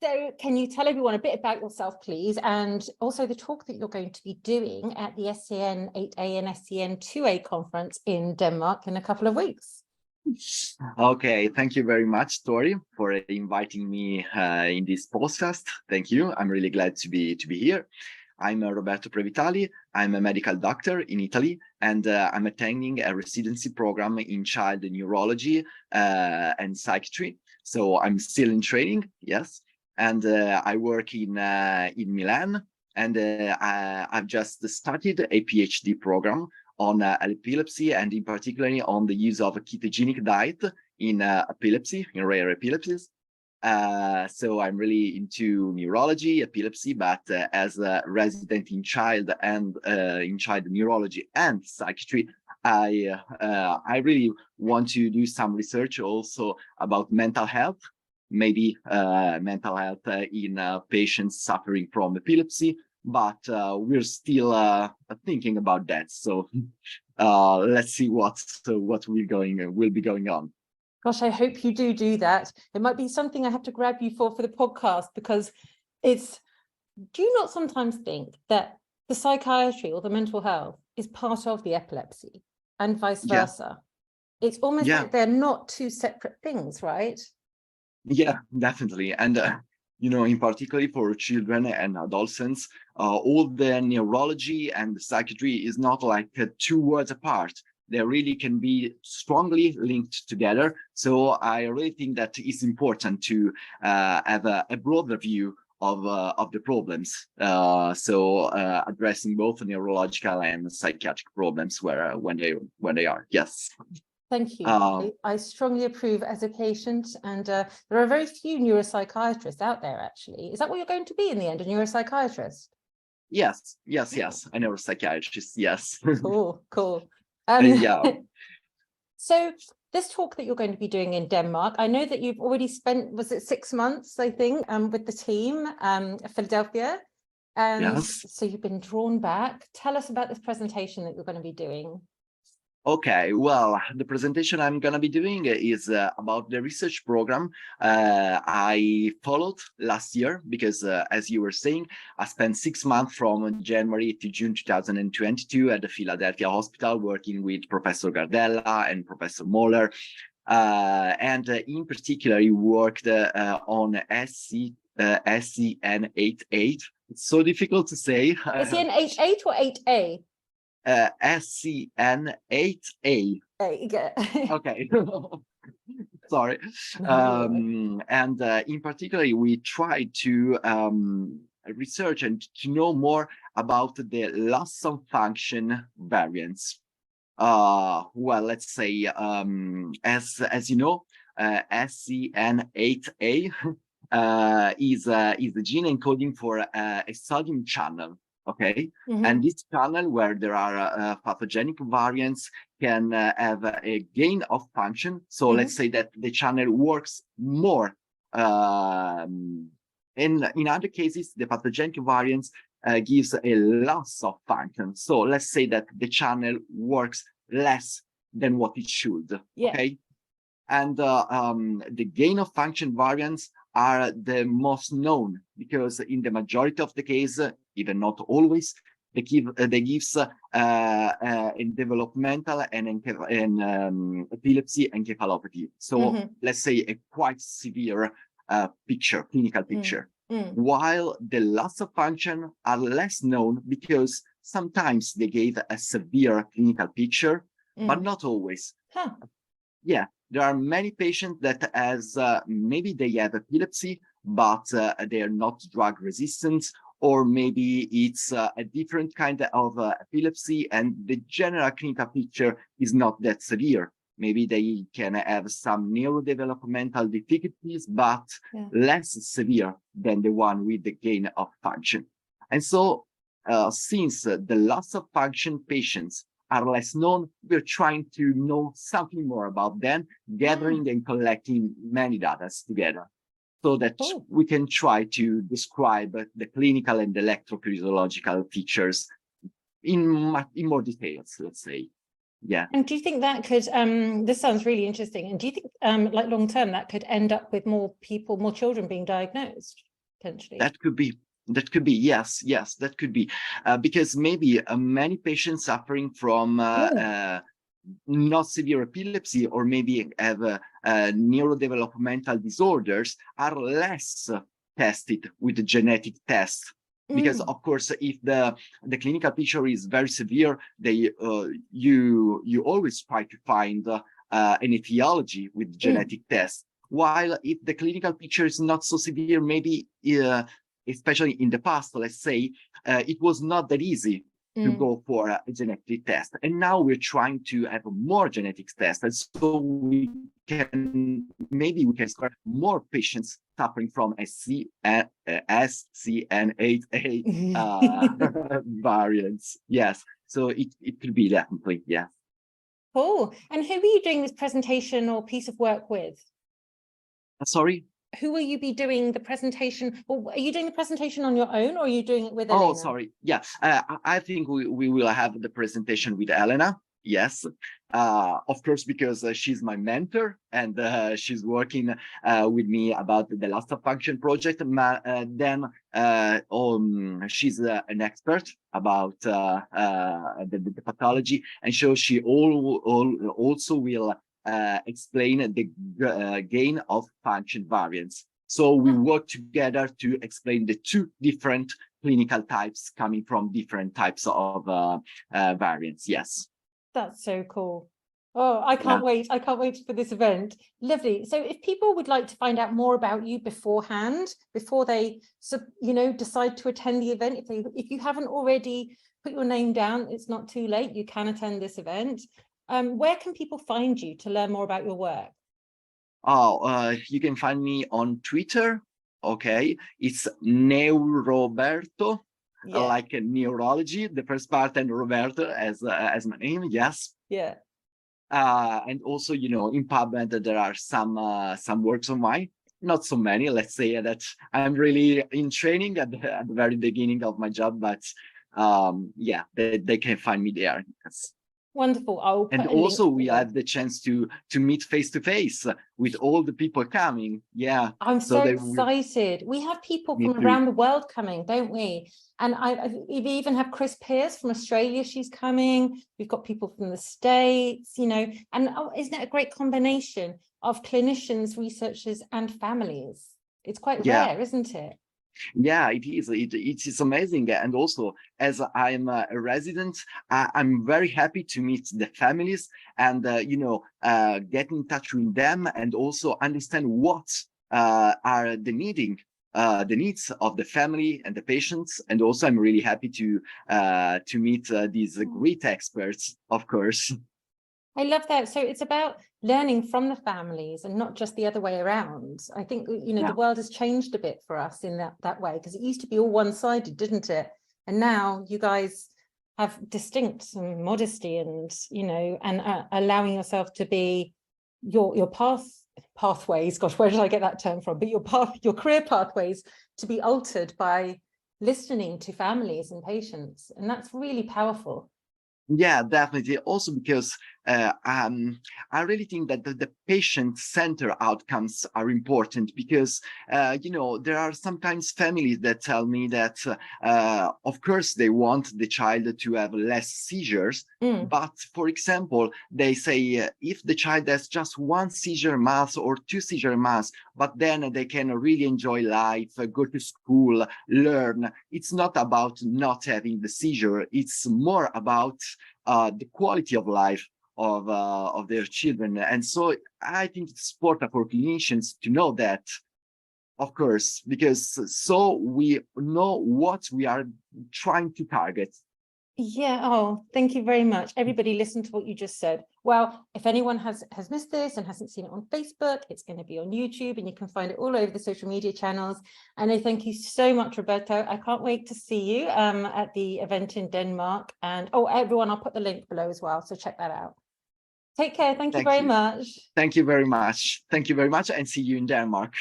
So can you tell everyone a bit about yourself, please, and also the talk that you're going to be doing at the SCN8A and SCN2A conference in Denmark in a couple of weeks? Okay, thank you very much, Tori, for inviting me in this podcast. Thank you. I'm really glad to be here. I'm Roberto Previtali. I'm a medical doctor in Italy, and I'm attending a residency program in child neurology and psychiatry. So I'm still in training, yes. And I work in Milan, and I've just started a PhD program on epilepsy, and in particular on the use of a ketogenic diet in epilepsy, in rare epilepsies. So I'm really into neurology, epilepsy, but as a resident in child and in child neurology and psychiatry, I really want to do some research also about mental health, maybe mental health in patients suffering from epilepsy, but we're still thinking about that. So let's see what will be going on. Gosh, I hope you do that. It might be something I have to grab you for the podcast, because do you not sometimes think that the psychiatry or the mental health is part of the epilepsy and vice versa? It's almost like they're not two separate things, right? Yeah, definitely. And in particular for children and adolescents, all the neurology and the psychiatry is not like two words apart. They really can be strongly linked together. So I really think that it's important to have a broader view of the problems. So addressing both neurological and psychiatric problems when they are. Yes. Thank you. I strongly approve as a patient, and there are very few neuropsychiatrists out there, actually. Is that what you're going to be in the end, a neuropsychiatrist? Yes, a neuropsychiatrist, yes. Cool. So this talk that you're going to be doing in Denmark, I know that you've already spent, was it 6 months, I think, with the team at Philadelphia? Yes. So you've been drawn back. Tell us about this presentation that you're going to be doing. Okay, well, the presentation I'm going to be doing is about the research program I followed last year, because as you were saying, I spent 6 months from January to June 2022 at the Philadelphia hospital working with Professor Gardella and Professor Moller. And in particular, he worked on SCN8A. It's so difficult to say. SCN8A or 8A? SCN8A. Okay. Sorry. And in particular, we tried to research and to know more about the loss of function variants. Well, let's say, as you know, SCN8A is the gene encoding for a sodium channel. Okay, and this channel where there are pathogenic variants can have a gain of function. So let's say that the channel works more. In other cases, the pathogenic variants gives a loss of function. So let's say that the channel works less than what it should. Okay, and the gain of function variants are the most known, because in the majority of the case, even not always, they gives in developmental and epilepsy encephalopathy. So let's say a quite severe clinical picture. While the loss of function are less known, because sometimes they gave a severe clinical picture, but not always. Yeah, there are many patients that maybe they have epilepsy, but they are not drug resistant, or maybe it's a different kind of epilepsy and the general clinical picture is not that severe. Maybe they can have some neurodevelopmental difficulties, but less severe than the one with the gain of function. And so since the loss of function patients are less known, we're trying to know something more about them, gathering and collecting many data together, so that we can try to describe the clinical and electrophysiological features in more details, let's say. Yeah. And do you think that could, this sounds really interesting, and do you think like long term that could end up with more children being diagnosed? potentially? That could be. That could be, yes, that could be, because maybe many patients suffering from not severe epilepsy, or maybe have neurodevelopmental disorders, are less tested with the genetic test. Because of course, if the clinical picture is very severe, they you always try to find an etiology with genetic test. While if the clinical picture is not so severe, maybe especially in the past, let's say, it was not that easy to go for a genetic test. And now we're trying to have more genetic tests. And so we can score more patients suffering from SCN8A variants. Yes. So it could be definitely, yeah. Cool. And who are you doing this presentation or piece of work with? Sorry? Who will you be doing the presentation? Or are you doing the presentation on your own, or are you doing it with Elena? Oh, sorry. Yeah, I think we will have the presentation with Elena. Yes, of course, because she's my mentor, and she's working with me about the loss of function project. She's an expert about the pathology, and so she also will explain the gain of function variants. So we work together to explain the two different clinical types coming from different types of variants. Yes. That's so cool. Oh, I can't wait. I can't wait for this event. Lovely. So if people would like to find out more about you beforehand, before they, decide to attend the event, if you haven't already put your name down, it's not too late. You can attend this event. Where can people find you to learn more about your work? You can find me on Twitter. Okay, it's Roberto, like a neurology, the first part, and Roberto as my name. Yes. Yeah. And also, in PubMed there are some works of mine. Not so many. Let's say that I'm really in training at the very beginning of my job, but yeah, they can find me there. Yes. Wonderful. And also we have the chance to meet face to face with all the people coming. Yeah, I'm so excited. We have people from around the world coming, don't we? And we even have Chris Pierce from Australia. She's coming. We've got people from the States, and isn't it a great combination of clinicians, researchers, and families? It's quite rare, isn't it? Yeah, it is. It is amazing. And also, as I'm a resident, I'm very happy to meet the families and, get in touch with them, and also understand what are the needs of the family and the patients. And also, I'm really happy to meet these great experts, of course. I love that. So it's about learning from the families and not just the other way around. I think, the world has changed a bit for us in that way, because it used to be all one-sided, didn't it? And now you guys have distinct and modesty and, allowing yourself to be your pathways. Gosh, where did I get that term from? But your career pathways to be altered by listening to families and patients. And that's really powerful. Yeah, definitely. Also because I really think that the patient-centered outcomes are important, because, there are sometimes families that tell me that, of course, they want the child to have less seizures. But, for example, they say if the child has just one seizure mass or two seizure mass, but then they can really enjoy life, go to school, learn. It's not about not having the seizure. It's more about the quality of life of their children. And so I think it's important for clinicians to know that, of course, because so we know what we are trying to target. Yeah. Oh, thank you very much. Everybody listen to what you just said. Well, if anyone has missed this and hasn't seen it on Facebook, it's going to be on YouTube, and you can find it all over the social media channels. And I thank you so much, Roberto. I can't wait to see you at the event in Denmark. And everyone, I'll put the link below as well, so check that out. Take care. Thank you very much. Thank you very much. Thank you very much, and see you in Denmark.